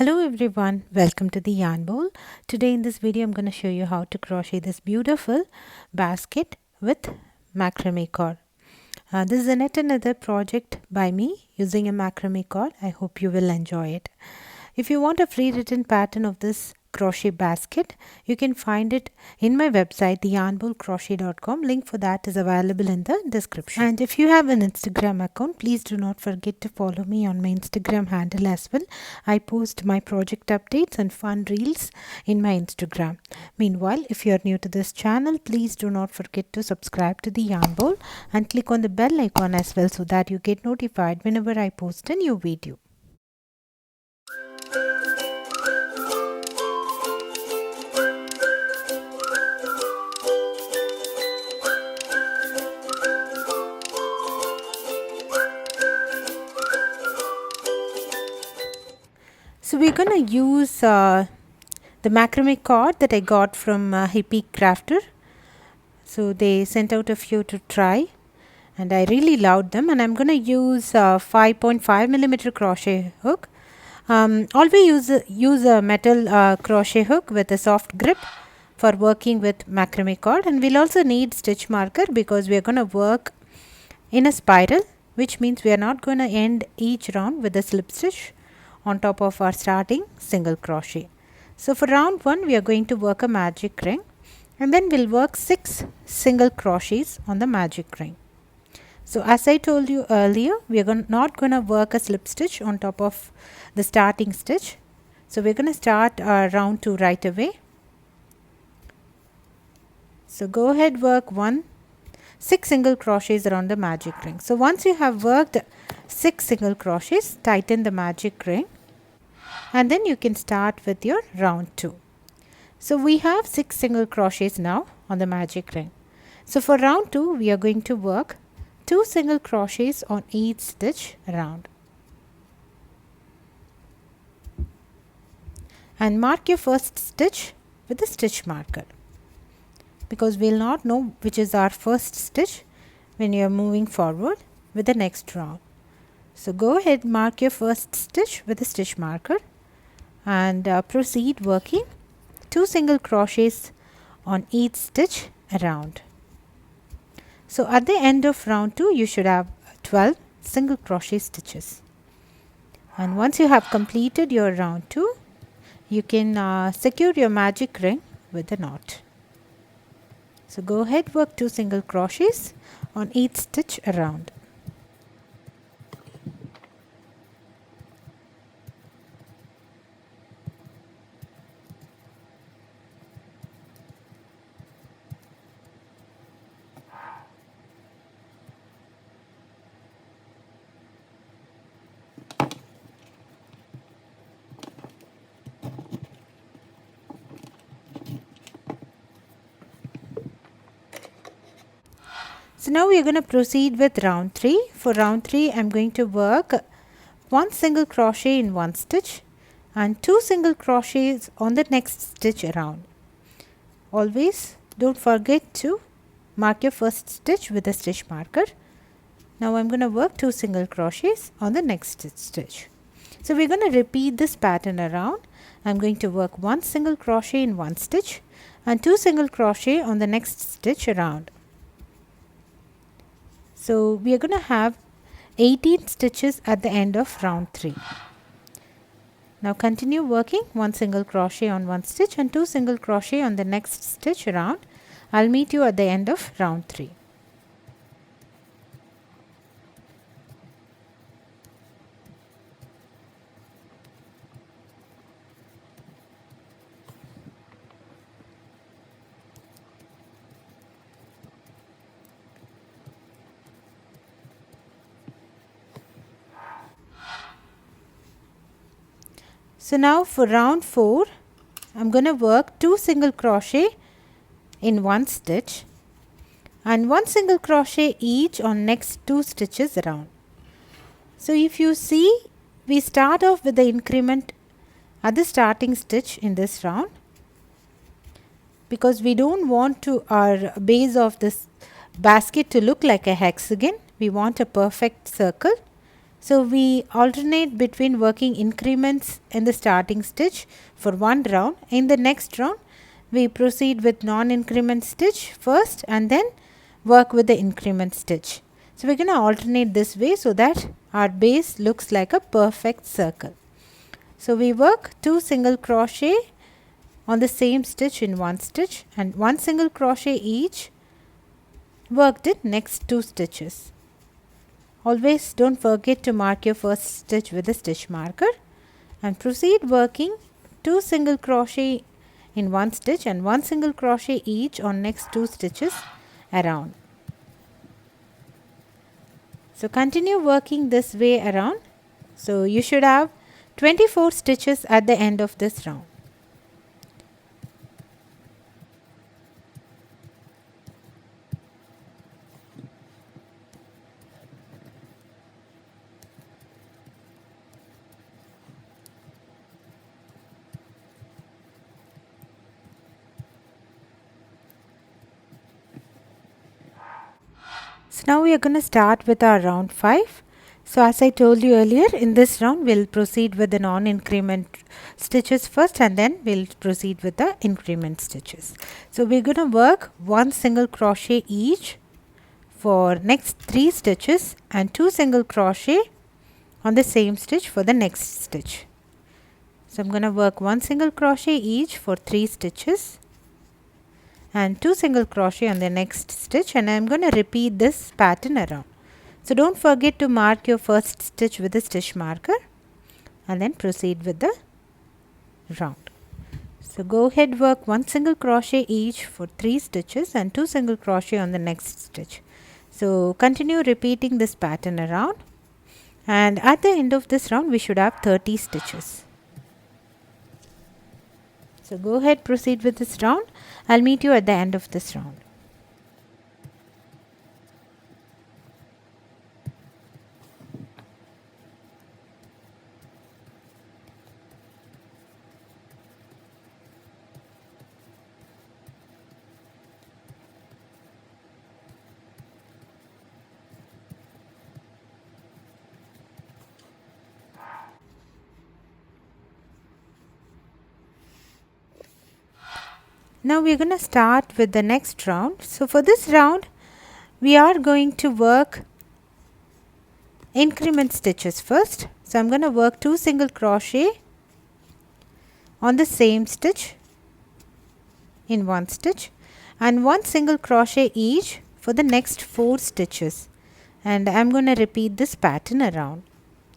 Hello everyone, welcome to the Yarn Bowl. Today in this video I'm going to show you how to crochet this beautiful basket with macrame cord. This is yet another project by me using a macrame cord. I hope you will enjoy it. If you want a free written pattern of this crochet basket, you can find it in my website theyarnbowlcrochet.com. Link for that is available in the description. And if you have an Instagram account, please do not forget to follow me on my Instagram handle as well. I post my project updates and fun reels in my Instagram. Meanwhile, if you are new to this channel, please do not forget to subscribe to the Yarn Bowl and click on the bell icon as well so that you get notified whenever I post a new video. So we're going to use the macrame cord that I got from Hippie crafter. So they sent out a few to try and I really loved them, and I'm going to use 5.5 millimeter crochet hook. Always use a metal crochet hook with a soft grip for working with macrame cord, and we'll also need stitch marker because we are going to work in a spiral, which means we are not going to end each round with a slip stitch on top of our starting single crochet. So for round 1 we are going to work a magic ring, and then we'll work 6 single crochets on the magic ring. So as I told you earlier, we are not going to work a slip stitch on top of the starting stitch. So we're going to start round 2 right away. So go ahead, work 6 single crochets around the magic ring. So once you have worked 6 single crochets, tighten the magic ring and then you can start with your round 2. So we have 6 single crochets now on the magic ring. So for round 2 we are going to work 2 single crochets on each stitch around. And mark your first stitch with the stitch marker, because we will not know which is our first stitch when you are moving forward with the next round. So go ahead, mark your first stitch with a stitch marker and proceed working 2 single crochets on each stitch around. So at the end of round 2 you should have 12 single crochet stitches, and once you have completed your round 2 you can secure your magic ring with a knot. So go ahead, work 2 single crochets on each stitch around. So now we are going to proceed with round 3. For round 3 I am going to work 1 single crochet in one stitch and 2 single crochets on the next stitch around. Always don't forget to mark your first stitch with a stitch marker. Now I am going to work 2 single crochets on the next stitch. So we are going to repeat this pattern around. I am going to work 1 single crochet in one stitch and 2 single crochet on the next stitch around. So we are going to have 18 stitches at the end of round 3. Now continue working 1 single crochet on one stitch and 2 single crochet on the next stitch around. I'll meet you at the end of round 3. So now for round 4 I'm going to work 2 single crochet in one stitch and 1 single crochet each on next 2 stitches around. So if you see, we start off with the increment at the starting stitch in this round, because we don't want our base of this basket to look like a hexagon. We want a perfect circle. So we alternate between working increments in the starting stitch for one round. In the next round, we proceed with non-increment stitch first and then work with the increment stitch. So we're going to alternate this way so that our base looks like a perfect circle. So we work 2 single crochet on the same stitch in one stitch and 1 single crochet each worked in next 2 stitches. Always don't forget to mark your first stitch with a stitch marker and proceed working 2 single crochet in one stitch and 1 single crochet each on next 2 stitches around. So continue working this way around. So you should have 24 stitches at the end of this round. So now we are going to start with our round 5. So as I told you earlier, in this round we'll proceed with the non-increment stitches first and then we'll proceed with the increment stitches. So we're going to work 1 single crochet each for next 3 stitches and 2 single crochet on the same stitch for the next stitch. So I'm going to work 1 single crochet each for 3 stitches and 2 single crochet on the next stitch, and I am going to repeat this pattern around. So don't forget to mark your first stitch with a stitch marker and then proceed with the round. So go ahead, work 1 single crochet each for 3 stitches and 2 single crochet on the next stitch. So continue repeating this pattern around, and at the end of this round we should have 30 stitches. So go ahead, proceed with this round. I'll meet you at the end of this round. Now we are going to start with the next round. So for this round we are going to work increment stitches first. So I'm going to work 2 single crochet on the same stitch in one stitch and 1 single crochet each for the next 4 stitches, and I'm going to repeat this pattern around.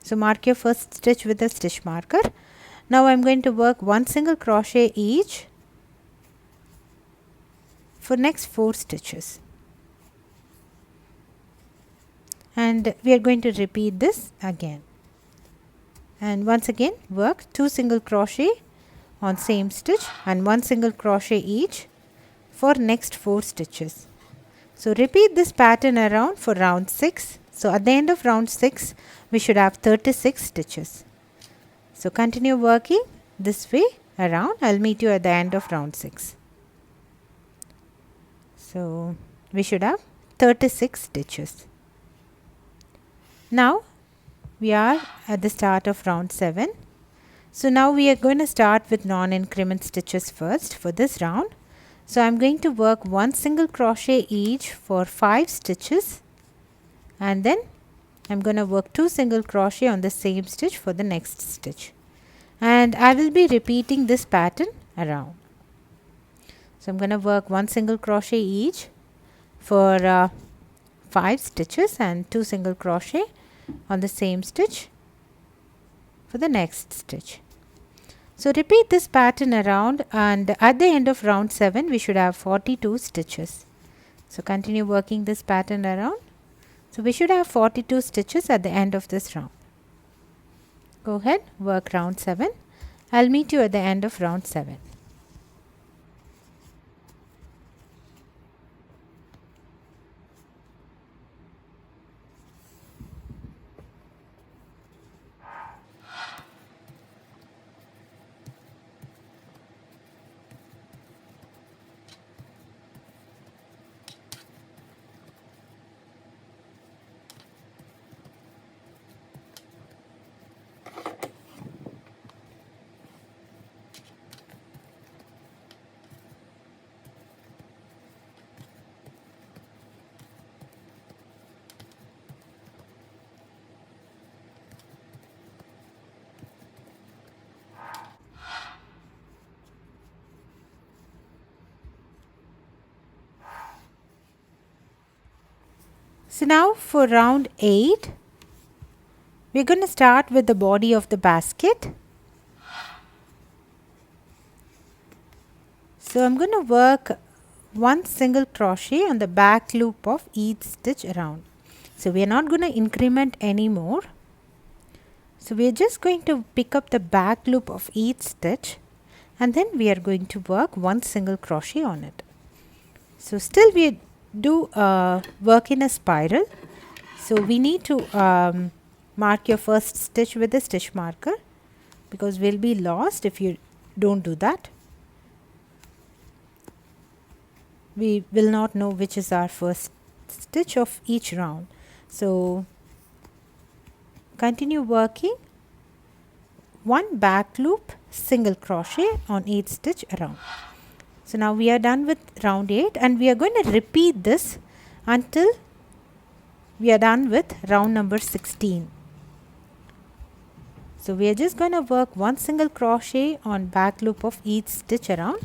So mark your first stitch with a stitch marker. Now I'm going to work 1 single crochet each for next 4 stitches, and we are going to repeat this again, and once again work 2 single crochet on same stitch and 1 single crochet each for next 4 stitches. So repeat this pattern around for round 6. So at the end of round 6 we should have 36 stitches. So continue working this way around. I'll meet you at the end of round 6. So we should have 36 stitches. Now we are at the start of round 7. So now we are going to start with non-increment stitches first for this round. So I'm going to work 1 single crochet each for 5 stitches, and then I'm going to work 2 single crochet on the same stitch for the next stitch, and I will be repeating this pattern around. So I'm going to work 1 single crochet each for 5 stitches and 2 single crochet on the same stitch for the next stitch. So repeat this pattern around, and at the end of round 7 we should have 42 stitches. So continue working this pattern around. So we should have 42 stitches at the end of this round. Go ahead, work round 7. I'll meet you at the end of round 7. So now for round 8, we're going to start with the body of the basket. So I'm going to work one single crochet on the back loop of each stitch around. So we are not going to increment anymore. So we are just going to pick up the back loop of each stitch, and then we are going to work one single crochet on it. So still we do work in a spiral. So we need to mark your first stitch with a stitch marker, because we'll be lost if you don't do that. We will not know which is our first stitch of each round. So continue working one back loop, single crochet on each stitch around. So now we are done with round 8, and we are going to repeat this until we are done with round number 16. So we are just going to work one single crochet on back loop of each stitch around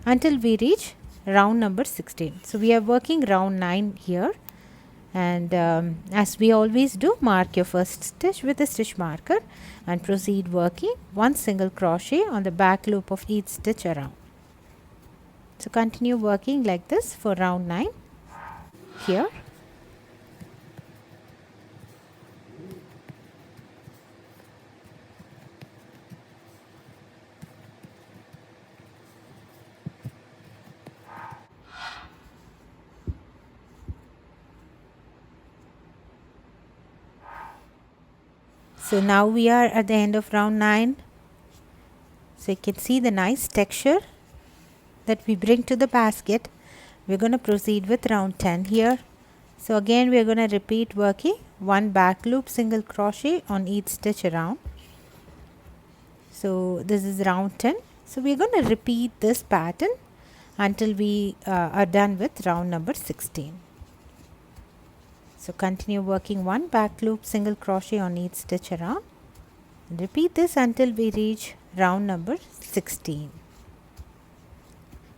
until we reach round number 16. So we are working round 9 here, and as we always do, mark your first stitch with a stitch marker and proceed working one single crochet on the back loop of each stitch around. So continue working like this for round 9 here. So now we are at the end of round 9. So you can see the nice texture that we bring to the basket. We're going to proceed with round 10 here. So again we are going to repeat working one back loop, single crochet on each stitch around. So this is round 10. So we are going to repeat this pattern until we are done with round number 16. So continue working one back loop, single crochet on each stitch around, and repeat this until we reach round number 16.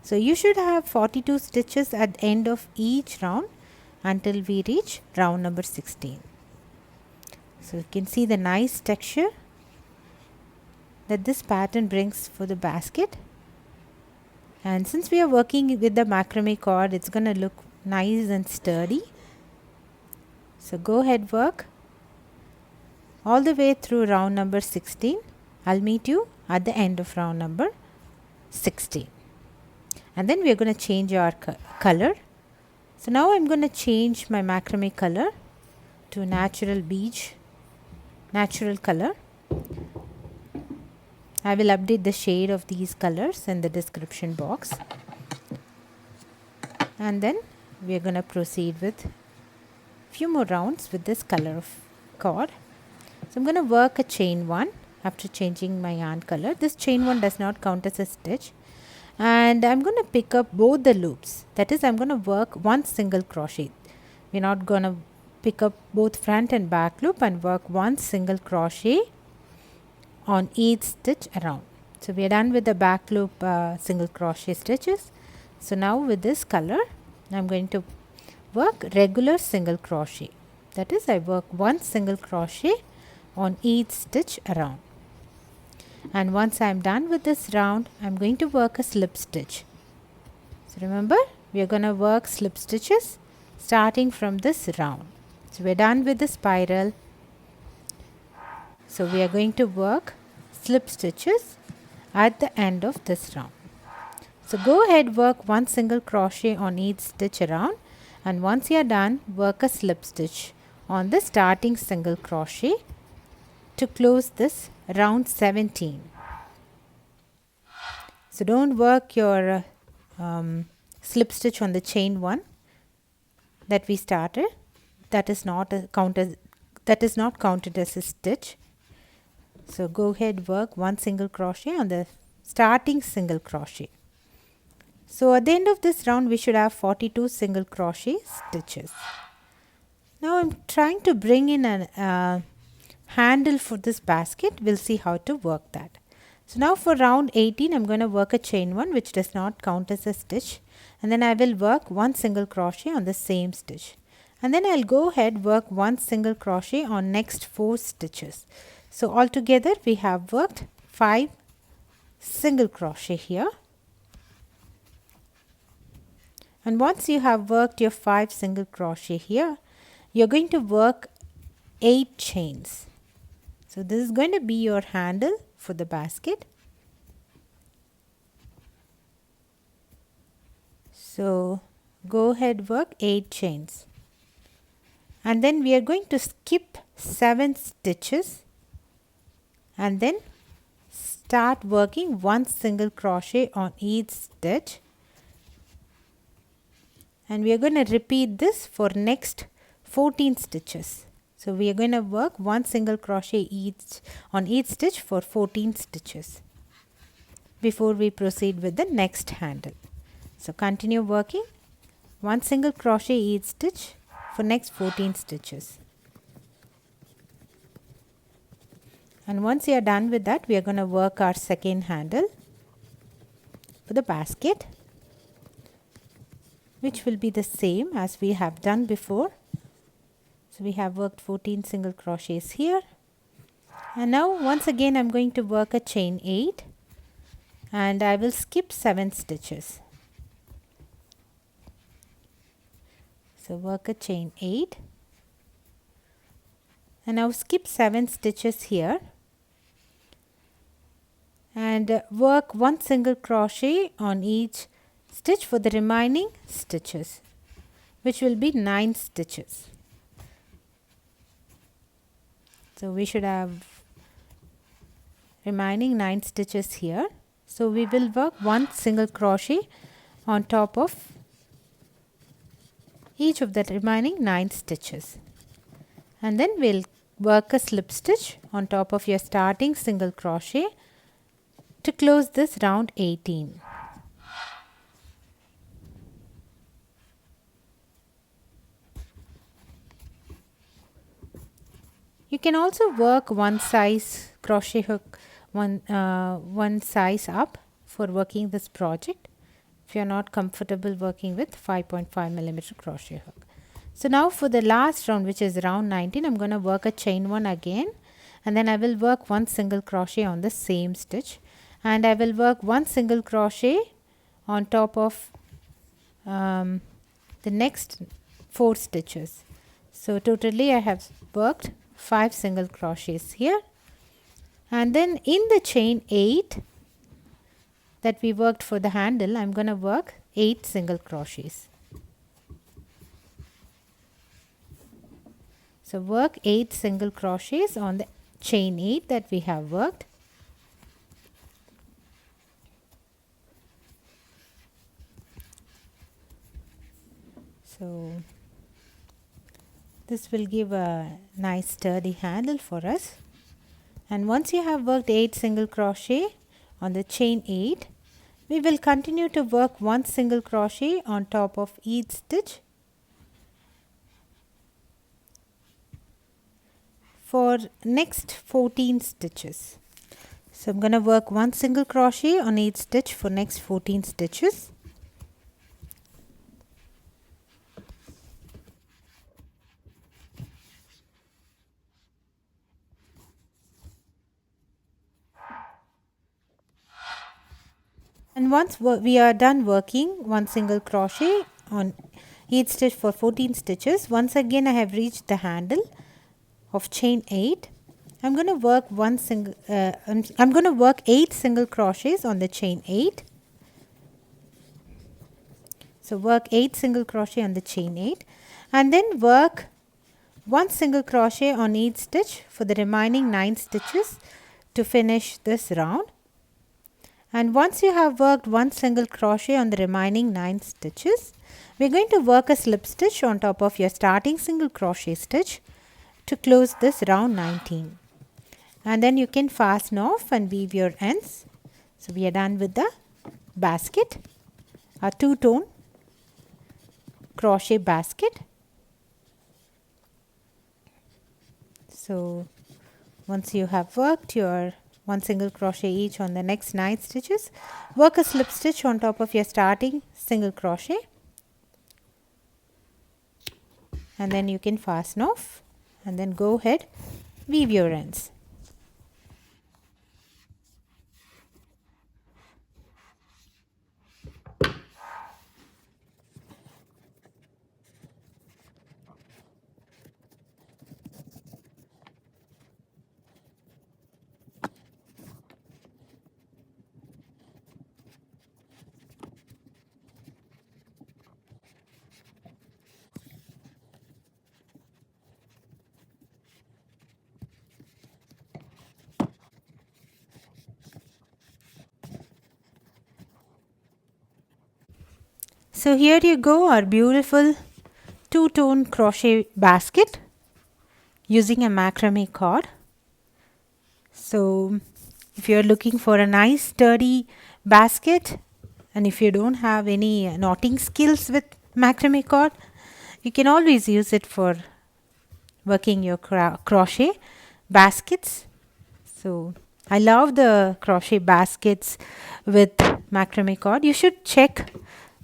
So you should have 42 stitches at the end of each round until we reach round number 16. So you can see the nice texture that this pattern brings for the basket. And since we are working with the macrame cord, it's going to look nice and sturdy. So go ahead, work all the way through round number 16. I'll meet you at the end of round number 16. And then we are going to change our color. So now I'm going to change my macrame color to natural beige, natural color. I will update the shade of these colors in the description box. And then we are going to proceed with few more rounds with this color of cord. So I'm going to work a chain 1 after changing my yarn color. This chain 1 does not count as a stitch, and I'm going to pick up both the loops. That is, I'm going to work one single crochet. We're not going to pick up both front and back loop and work one single crochet on each stitch around. So we are done with the back loop single crochet stitches. So now with this color I'm going to work regular single crochet. That is, I work one single crochet on each stitch around, and once I am done with this round, I am going to work a slip stitch. So remember, we are going to work slip stitches starting from this round. So we are done with the spiral. So we are going to work slip stitches at the end of this round. So go ahead, work one single crochet on each stitch around, and once you are done, work a slip stitch on the starting single crochet to close this round 17. So don't work your slip stitch on the chain 1 that we started. That is not counted as a stitch. So go ahead, work one single crochet on the starting single crochet. So at the end of this round we should have 42 single crochet stitches. Now I'm trying to bring in a handle for this basket. We'll see how to work that. So now for round 18 I'm going to work a chain 1 which does not count as a stitch, and then I will work 1 single crochet on the same stitch, and then I'll go ahead work 1 single crochet on next 4 stitches. So altogether we have worked 5 single crochet here. And once you have worked your 5 single crochet here, you're going to work 8 chains. So this is going to be your handle for the basket. So go ahead, work 8 chains, and then we are going to skip 7 stitches and then start working 1 single crochet on each stitch, and we are going to repeat this for next 14 stitches. So we are going to work 1 single crochet each on each stitch for 14 stitches before we proceed with the next handle. So continue working 1 single crochet each stitch for next 14 stitches. And once you are done with that, we are going to work our second handle for the basket, which will be the same as we have done before. So we have worked 14 single crochets here, and now once again I'm going to work a chain 8, and I will skip 7 stitches. So work a chain 8, and now skip 7 stitches here, and work 1 single crochet on each stitch for the remaining stitches, which will be 9 stitches. So we should have remaining 9 stitches here. So we will work 1 single crochet on top of each of the remaining 9 stitches, and then we'll work a slip stitch on top of your starting single crochet to close this round 18. You can also work one size crochet hook, one size up for working this project if you are not comfortable working with 5.5 millimeter crochet hook. So now for the last round, which is round 19, I'm going to work a chain 1 again, and then I will work 1 single crochet on the same stitch, and I will work 1 single crochet on top of the next 4 stitches. So totally I have worked 5 single crochets here, and then in the chain 8 that we worked for the handle, I'm going to work 8 single crochets. So work 8 single crochets on the chain 8 that we have worked. So this will give a nice sturdy handle for us. And once you have worked 8 single crochet on the chain 8, we will continue to work 1 single crochet on top of each stitch for next 14 stitches. So I'm going to work 1 single crochet on each stitch for next 14 stitches. And once we are done working 1 single crochet on each stitch for 14 stitches, once again I have reached the handle of chain 8. I'm going to work I'm going to work 8 single crochets on the chain 8. So work 8 single crochet on the chain 8, and then work 1 single crochet on each stitch for the remaining 9 stitches to finish this round. And once you have worked 1 single crochet on the remaining 9 stitches, we are going to work a slip stitch on top of your starting single crochet stitch to close this round 19. And then you can fasten off and weave your ends. So we are done with the basket, a two-tone crochet basket. So once you have worked your 1 single crochet each on the next 9 stitches. Work a slip stitch on top of your starting single crochet, and then you can fasten off, and then go ahead, weave your ends. So here you go, our beautiful two-tone crochet basket using a macrame cord. So if you're looking for a nice sturdy basket, and if you don't have any knotting skills with macrame cord, you can always use it for working your crochet baskets. So I love the crochet baskets with macrame cord. You should check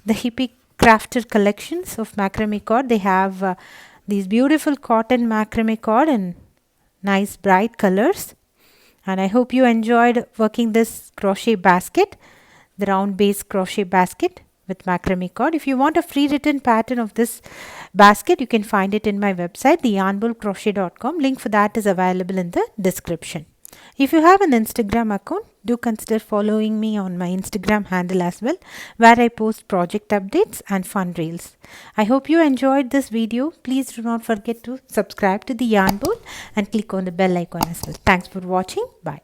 the Hippie crafter collections of macrame cord. They have these beautiful cotton macrame cord in nice bright colors. And I hope you enjoyed working this crochet basket, the round base crochet basket with macrame cord. If you want a free written pattern of this basket, you can find it in my website, theyarnbowlcrochet.com. Link for that is available in the description. If you have an Instagram account, do consider following me on my Instagram handle as well, where I post project updates and fun reels. I hope you enjoyed this video. Please do not forget to subscribe to the Yarn Bowl and click on the bell icon as well. Thanks for watching. Bye.